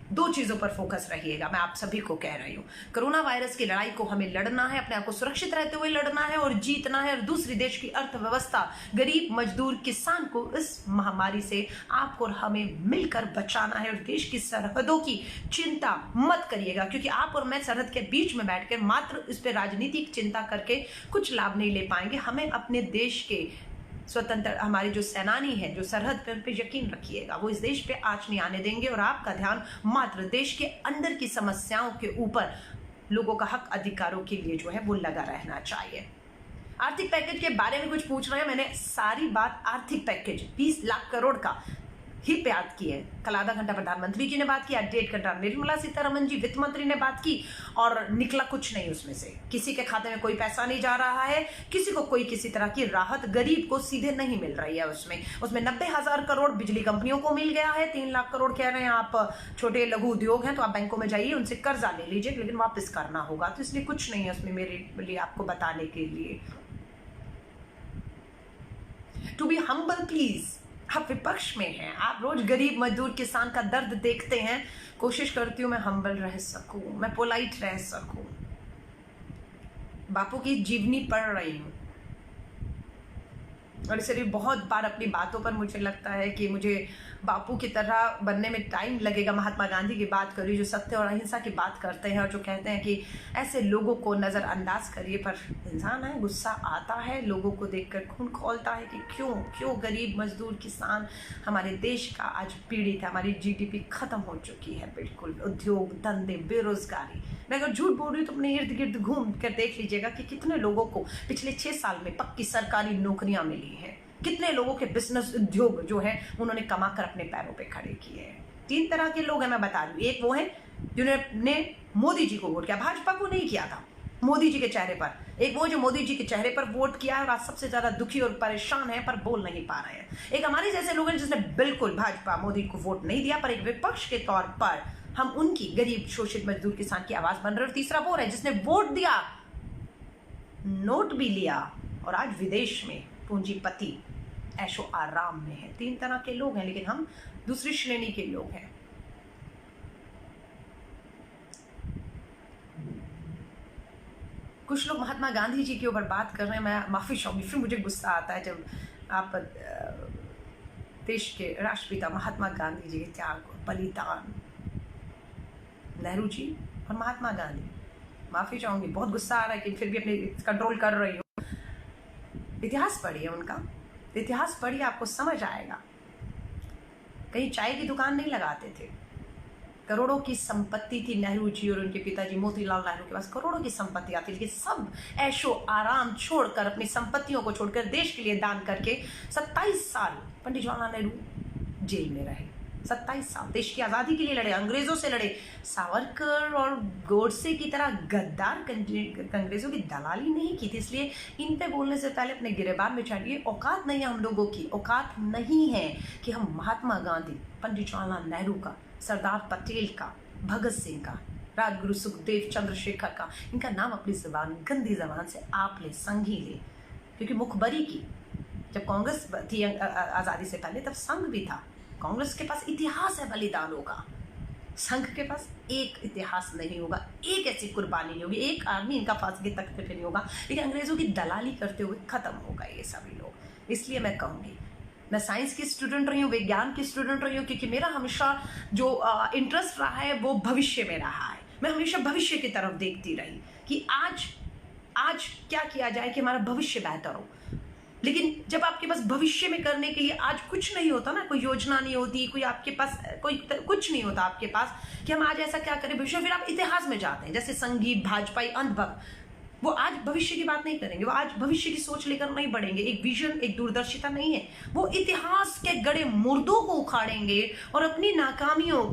2 चीजों पर फोकस रहिएगा। मैं आप सभी को कह रही हूं, कोरोना वायरस की लड़ाई को हमें लड़ना है, अपने आप को सुरक्षित रहते हुए लड़ना है और जीतना है। और दूसरी, देश की अर्थव्यवस्था, गरीब मजदूर किसान को इस महामारी से आपको और हमें मिलकर बचाना है। और देश की सरहदों की चिंता मत करिएगा, क्योंकि आप और मैं सरहद के बीच में बैठकर मात्र इस पर राजनीतिक चिंता करके कुछ लाभ नहीं ले पाएंगे। हमें अपने देश के स्वतंत्र, हमारे जो सेनानी है, जो सरहद पे यकीन रखिएगा, वो इस देश पे आंच नहीं आने देंगे। और आपका ध्यान मात्र देश के अंदर की समस्याओं के ऊपर, लोगों का हक अधिकारों के लिए जो है वो लगा रहना चाहिए। आर्थिक पैकेज के बारे में कुछ पूछ रहे हैं, मैंने सारी बात आर्थिक पैकेज 20 लाख करोड़ का ही पे याद की है। कल आधा घंटा प्रधानमंत्री जी ने बात की, 1.5 घंटा निर्मला सीतारमण जी वित्त मंत्री ने बात की, और निकला कुछ नहीं उसमें से। किसी के खाते में कोई पैसा नहीं जा रहा है, किसी को कोई किसी तरह की राहत गरीब को सीधे नहीं मिल रही है। उसमें 90,000 करोड़ बिजली कंपनियों को मिल गया है। 3 लाख करोड़ कह रहे हैं आप छोटे लघु उद्योग हैं तो आप बैंकों में जाइए, उनसे कर्जा ले लीजिए, लेकिन वापस करना होगा। तो इसलिए कुछ नहीं है उसमें मेरे लिए आपको बताने के लिए। To be humble please. आप विपक्ष में हैं, आप रोज गरीब मजदूर किसान का दर्द देखते हैं। कोशिश करती हूं मैं हम्बल रह सकूं, मैं पोलाइट रह सकूं। बापू की जीवनी पढ़ रही हूं और इसलिए बहुत बार अपनी बातों पर मुझे लगता है कि मुझे बापू की तरह बनने में टाइम लगेगा। महात्मा गांधी की बात करिए, जो सत्य और अहिंसा की बात करते हैं और जो कहते हैं कि ऐसे लोगों को नज़रअंदाज करिए। पर इंसान है, गुस्सा आता है, लोगों को देखकर खून खौलता है कि क्यों गरीब मजदूर किसान हमारे देश का आज पीड़ित है। हमारी GDP खत्म हो चुकी है बिल्कुल। उद्योग धंधे, बेरोजगारी। मैं अगर झूठ बोल रही हूँ तो अपने इर्द गिर्द घूम कर देख लीजिएगा कि कितने लोगों को पिछले 6 साल में पक्की सरकारी नौकरियां मिली हैं। कितने लोगों के बिजनेस उद्योग जो है उन्होंने कमा कर अपने पैरों पे खड़े किए हैं। 3 तरह के लोग हैं, मैं बता रही हूँ। एक वो है जिन्होंने मोदी जी को वोट किया, भाजपा को नहीं किया था, मोदी जी के चेहरे पर, एक वो जो मोदी जी के चेहरे पर वोट किया है और आज सबसे ज्यादा दुखी और परेशान है पर बोल नहीं पा रहे हैं। एक हमारे जैसे लोग हैं जिसने बिल्कुल भाजपा मोदी को वोट नहीं दिया, पर एक विपक्ष के तौर पर हम उनकी गरीब शोषित मजदूर किसान की आवाज बन रहे। और तीसरा वो है जिसने वोट दिया, नोट भी लिया और आज विदेश में पूंजीपति ऐशो आराम में है। 3 तरह के लोग हैं, लेकिन हम दूसरी श्रेणी के लोग हैं। कुछ लोग महात्मा गांधी जी के ऊपर बात कर रहे हैं, मैं माफी चाहूंगी, फिर मुझे गुस्सा आता है जब आप देश के राष्ट्रपिता महात्मा गांधी जी के त्याग, बलिदान, नेहरू जी और महात्मा गांधी, माफी चाहूंगी, बहुत गुस्सा आ रहा है, लेकिन फिर भी अपने कंट्रोल कर रही हूँ। इतिहास पढ़िए उनका, इतिहास पढ़िए, आपको समझ आएगा। कहीं चाय की दुकान नहीं लगाते थे, करोड़ों की संपत्ति थी नेहरू जी और उनके पिताजी मोतीलाल नेहरू के पास, करोड़ों की संपत्ति आती, लेकिन सब ऐशो आराम छोड़कर, अपनी संपत्तियों को छोड़कर देश के लिए दान करके 27 साल पंडित जवाहरलाल नेहरू जेल में रहे। 27 साल देश की आज़ादी के लिए लड़े, अंग्रेजों से लड़े। सावरकर और गोडसे की तरह गद्दार अंग्रेजों की दलाली नहीं की थी। इसलिए इन पे बोलने से पहले अपने गिरेबान में चढ़िए। औकात नहीं है हम लोगों की, औकात नहीं है कि हम महात्मा गांधी, पंडित जवाहरलाल नेहरू का, सरदार पटेल का, भगत सिंह का, राजगुरु सुखदेव चंद्रशेखर का, इनका नाम अपनी जबान, गंदी जबान से आप ले, संघ ही ले। क्योंकि मुखबरी की, जब कांग्रेस थी आज़ादी से पहले, तब संघ भी था। कांग्रेस के पास इतिहास है बलिदानों का, संघ के पास एक इतिहास नहीं होगा, एक ऐसी कुर्बानी नहीं होगी, एक आदमी इनका फांसी के तख्ते पे नहीं होगा। लेकिन अंग्रेजों की दलाली करते हुए खत्म होगा ये सभी लोग। इसलिए मैं कहूँगी, मैं साइंस की स्टूडेंट रही हूँ, विज्ञान की स्टूडेंट रही हूँ, क्योंकि मेरा हमेशा जो इंटरेस्ट रहा है वो भविष्य में रहा है। मैं हमेशा भविष्य की तरफ देखती रही कि आज क्या किया जाए कि हमारा भविष्य बेहतर हो। लेकिन जब आपके पास भविष्य में करने के लिए आज कुछ नहीं होता ना, कोई योजना नहीं होती, कोई आपके पास कुछ नहीं होता आपके पास कि हम आज ऐसा क्या करें भविष्य, फिर आप इतिहास में जाते हैं। जैसे संगीत, भाजपाई, अंधभक्त, वो आज भविष्य की बात नहीं करेंगे, वो आज भविष्य की सोच लेकर नहीं बढ़ेंगे, एक विजन, एक दूरदर्शिता नहीं है। वो इतिहास के गड़े मुर्दों को उखाड़ेंगे और अपनी नाकामियों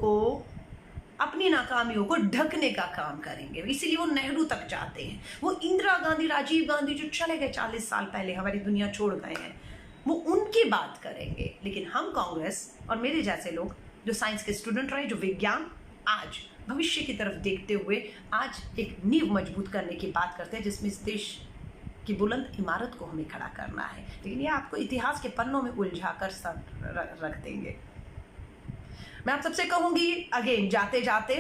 को ढकने का काम करेंगे। इसीलिए वो नेहरू तक जाते हैं। वो इंदिरा गांधी, राजीव गांधी जो चले गए 40 साल पहले, हमारी दुनिया छोड़ गए हैं, वो उनकी बात करेंगे। लेकिन हम कांग्रेस और मेरे जैसे लोग जो साइंस के स्टूडेंट रहे, जो विज्ञान, आज भविष्य की तरफ देखते हुए आज एक नींव मजबूत करने की बात करते हैं, जिसमें इस देश की बुलंद इमारत को हमें खड़ा करना है। लेकिन ये आपको इतिहास के पन्नों में उलझा कर रख देंगे। मैं आप सबसे कहूंगी, अगेन जाते जाते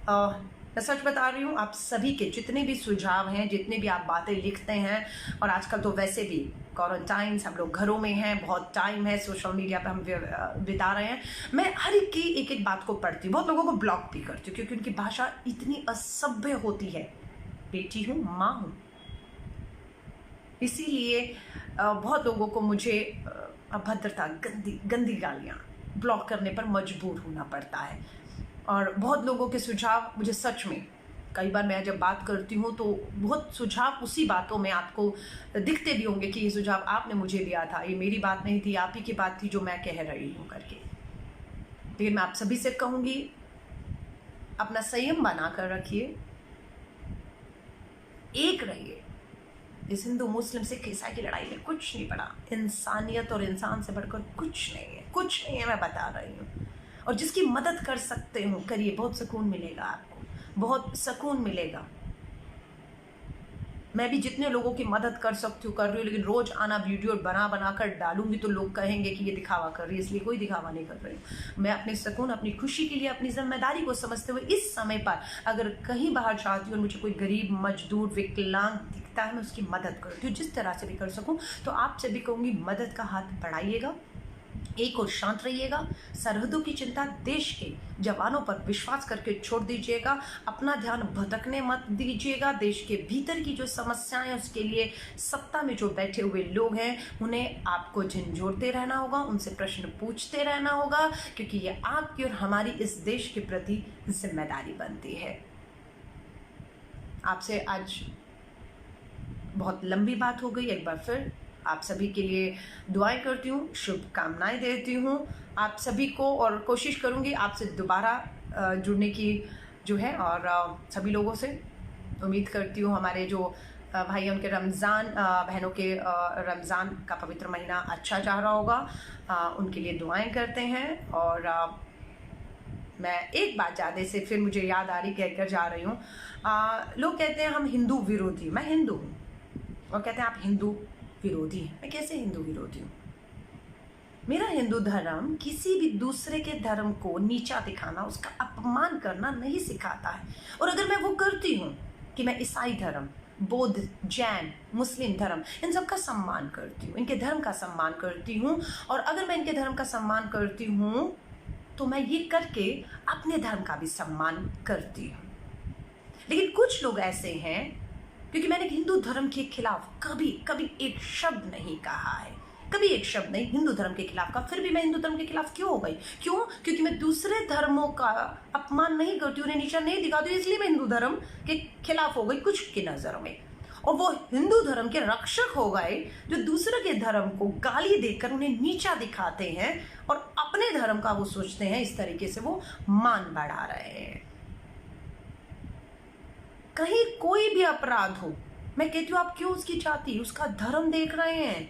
मैं सच बता रही हूँ, आप सभी के जितने भी सुझाव हैं, जितने भी आप बातें लिखते हैं, और आजकल तो वैसे भी क्वारंटाइन, हम लोग घरों में हैं, बहुत टाइम है, सोशल मीडिया पे हम बिता रहे हैं, मैं हर एक की एक एक बात को पढ़ती हूँ, बहुत लोगों को ब्लॉक भी करती हूँ, क्योंकि उनकी भाषा इतनी असभ्य होती है। बेटी हूँ, माँ हूँ, इसीलिए बहुत लोगों को मुझे अभद्रता, गंदी गालियाँ, ब्लॉक करने पर मजबूर होना पड़ता है। और बहुत लोगों के सुझाव मुझे सच में, कई बार मैं जब बात करती हूँ तो बहुत सुझाव उसी बातों में आपको दिखते भी होंगे कि ये सुझाव आपने मुझे दिया था, ये मेरी बात नहीं थी, आप ही की बात थी जो मैं कह रही हूँ करके। लेकिन मैं आप सभी से कहूँगी, अपना संयम बना कर रखिए, एक रहिए। इस हिंदू मुस्लिम सिख ईसाई की लड़ाई में कुछ नहीं पड़ा, इंसानियत और इंसान से बढ़कर कुछ नहीं है, कुछ नहीं है, मैं बता रही हूँ। और जिसकी मदद कर सकते हो करिए, बहुत सुकून मिलेगा आपको, बहुत सुकून मिलेगा। मैं भी जितने लोगों की मदद कर सकती हूँ कर रही हूँ, लेकिन रोज आना वीडियो बना कर डालूंगी तो लोग कहेंगे कि ये दिखावा कर रही है, इसलिए कोई दिखावा नहीं कर रही हूँ। मैं अपने सुकून, अपनी खुशी के लिए, अपनी जिम्मेदारी को समझते हुए इस समय पर अगर कहीं बाहर जाती हूँ और मुझे कोई गरीब, मजदूर, विकलांग दिखता है, मैं उसकी मदद करती हूँ जिस तरह से भी कर सकूँ। तो आपसे भी कहूँगी, मदद का हाथ बढ़ाइएगा, एक और शांत रहिएगा, सरहदों की चिंता देश के जवानों पर विश्वास करके छोड़ दीजिएगा, अपना ध्यान भटकने मत दीजिएगा। देश के भीतर की जो समस्याएं, उसके लिए सत्ता में जो बैठे हुए लोग हैं, उन्हें आपको झंझोड़ते रहना होगा, उनसे प्रश्न पूछते रहना होगा, क्योंकि ये आपकी और हमारी इस देश के प्रति जिम्मेदारी बनती है। आपसे आज बहुत लंबी बात हो गई, एक बार फिर आप सभी के लिए दुआएं करती हूँ, शुभकामनाएं देती हूँ आप सभी को, और कोशिश करूँगी आपसे दोबारा जुड़ने की जो है, और सभी लोगों से उम्मीद करती हूँ हमारे जो भाई उनके रमज़ान बहनों के रमज़ान का पवित्र महीना अच्छा जा रहा होगा। उनके लिए दुआएं करते हैं। और मैं एक बात ज़्यादा से फिर मुझे याद आ रही, कहकर जा रही हूँ। लोग कहते हैं हम हिंदू विरोधी, मैं हिंदू हूँ, और कहते हैं आप हिंदू विरोधी हैं। मैं कैसे हिंदू विरोधी हूँ? मेरा हिंदू धर्म किसी भी दूसरे के धर्म को नीचा दिखाना, उसका अपमान करना नहीं सिखाता है। और अगर मैं वो करती हूँ कि मैं ईसाई धर्म, बौद्ध, जैन, मुस्लिम धर्म, इन सब का सम्मान करती हूँ, इनके धर्म का सम्मान करती हूँ, और अगर मैं इनके धर्म का सम्मान करती हूँ तो मैं ये करके अपने धर्म का भी सम्मान करती हूँ। लेकिन कुछ लोग ऐसे हैं, क्योंकि मैंने हिंदू धर्म के खिलाफ कभी कभी एक शब्द नहीं कहा है, कभी एक शब्द नहीं हिंदू धर्म के खिलाफ का, फिर भी मैं हिंदू धर्म के खिलाफ क्यों हो गई? क्यों? क्योंकि मैं दूसरे धर्मों का अपमान नहीं करती, उन्हें नीचा नहीं दिखाती, इसलिए मैं हिंदू धर्म के खिलाफ हो गई कुछ की नजरों में। और वो हिंदू धर्म के रक्षक हो गए जो दूसरे के धर्म को गाली देकर उन्हें नीचा दिखाते हैं और अपने धर्म का वो सोचते हैं इस तरीके से वो मान बढ़ा रहे हैं। कहीं कोई भी अपराध हो, मैं कहती हूँ आप क्यों उसकी जाति, उसका धर्म देख रहे हैं?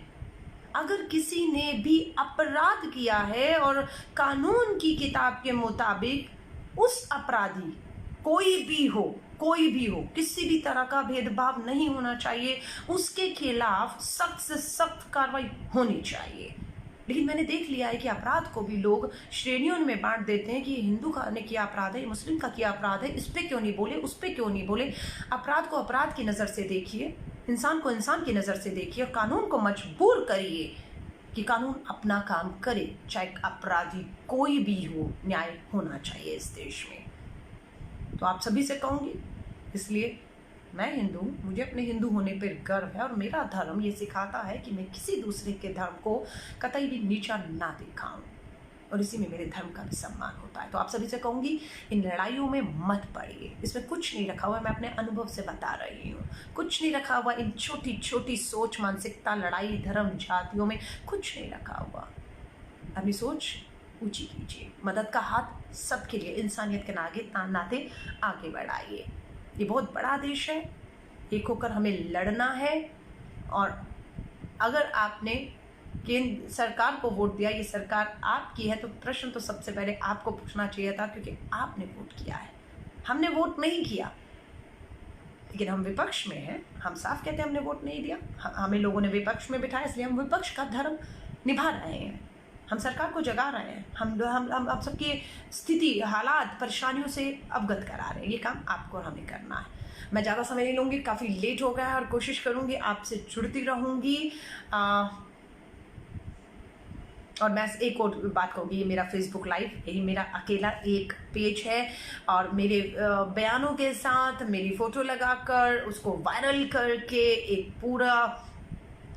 अगर किसी ने भी अपराध किया है और कानून की किताब के मुताबिक उस अपराधी कोई भी हो, किसी भी तरह का भेदभाव नहीं होना चाहिए, उसके खिलाफ सख्त से सख्त कार्रवाई होनी चाहिए। लेकिन मैंने देख लिया है कि अपराध को भी लोग श्रेणियों में बांट देते हैं कि हिंदू का ने किया अपराध है, मुस्लिम का किया अपराध है, इस पे क्यों नहीं बोले, उस पे क्यों नहीं बोले। अपराध को अपराध की नज़र से देखिए, इंसान को इंसान की नज़र से देखिए, और कानून को मजबूर करिए कि कानून अपना काम करे, चाहे अपराधी कोई भी हो, न्याय होना चाहिए इस देश में। तो आप सभी से कहूँगी, इसलिए मैं हिंदू हूँ, मुझे अपने हिंदू होने पर गर्व है, और मेरा धर्म ये सिखाता है कि मैं किसी दूसरे के धर्म को कतई भी नीचा ना दिखाऊं, और इसी में मेरे धर्म का भी सम्मान होता है। तो आप सभी से कहूँगी, इन लड़ाइयों में मत पड़िए, इसमें कुछ नहीं रखा हुआ, मैं अपने अनुभव से बता रही हूँ, कुछ नहीं रखा हुआ इन छोटी छोटी सोच, मानसिकता, लड़ाई, धर्म, जातियों में कुछ नहीं रखा हुआ। अपनी सोच ऊंची कीजिए, मदद का हाथ सबके लिए, इंसानियत के नाते आगे बढ़ाइए। ये बहुत बड़ा देश है, एक होकर हमें लड़ना है। और अगर आपने केंद्र सरकार को वोट दिया, ये सरकार आपकी है, तो प्रश्न तो सबसे पहले आपको पूछना चाहिए था, क्योंकि आपने वोट किया है, हमने वोट नहीं किया। लेकिन हम विपक्ष में हैं, हम साफ कहते हैं हमने वोट नहीं दिया, हमें लोगों ने विपक्ष में बिठाया, इसलिए हम विपक्ष का धर्म निभा रहे हैं, हम सरकार को जगा रहे हैं, हम सबकी स्थिति, हालात, परेशानियों से अवगत करा रहे हैं। ये काम आपको और हमें करना है। मैं ज़्यादा समय नहीं लूँगी, काफ़ी लेट हो गया है, और कोशिश करूँगी आपसे जुड़ती रहूँगी। और मैं एक और बात कहूँगी, ये मेरा फेसबुक लाइव, यही मेरा अकेला एक पेज है, और मेरे बयानों के साथ मेरी फ़ोटो लगाकर उसको वायरल करके एक पूरा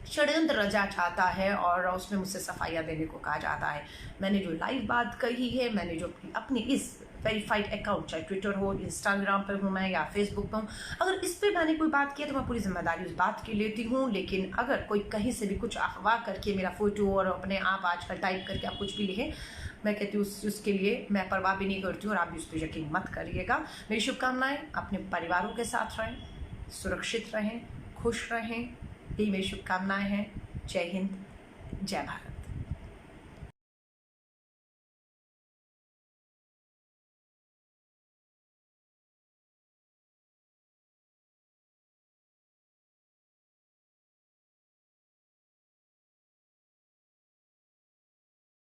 षड्यंत्र रचा चाहता है, और उसमें मुझसे सफाइयाँ देने को कहा जाता है। मैंने जो लाइव बात कही है, मैंने जो अपनी इस वेरीफाइड अकाउंट, चाहे ट्विटर हो, इंस्टाग्राम पर हूँ मैं, या फेसबुक पर हूँ, अगर इस पर मैंने कोई बात किया तो मैं पूरी जिम्मेदारी उस बात की लेती हूँ। लेकिन अगर कोई कहीं से भी कुछ अफवाह करके मेरा फ़ोटो और अपने आप आजकल टाइप करके आप कुछ भी लिखें, मैं कहती हूँ उसके लिए मैं परवाह भी नहीं करती हूँ, और आप भी उस पर यकीन मत करिएगा। मेरी शुभकामनाएँ, अपने परिवारों के साथ रहें, सुरक्षित रहें, खुश रहें, यही मेरी शुभकामनाएं हैं। जय हिंद, जय भारत।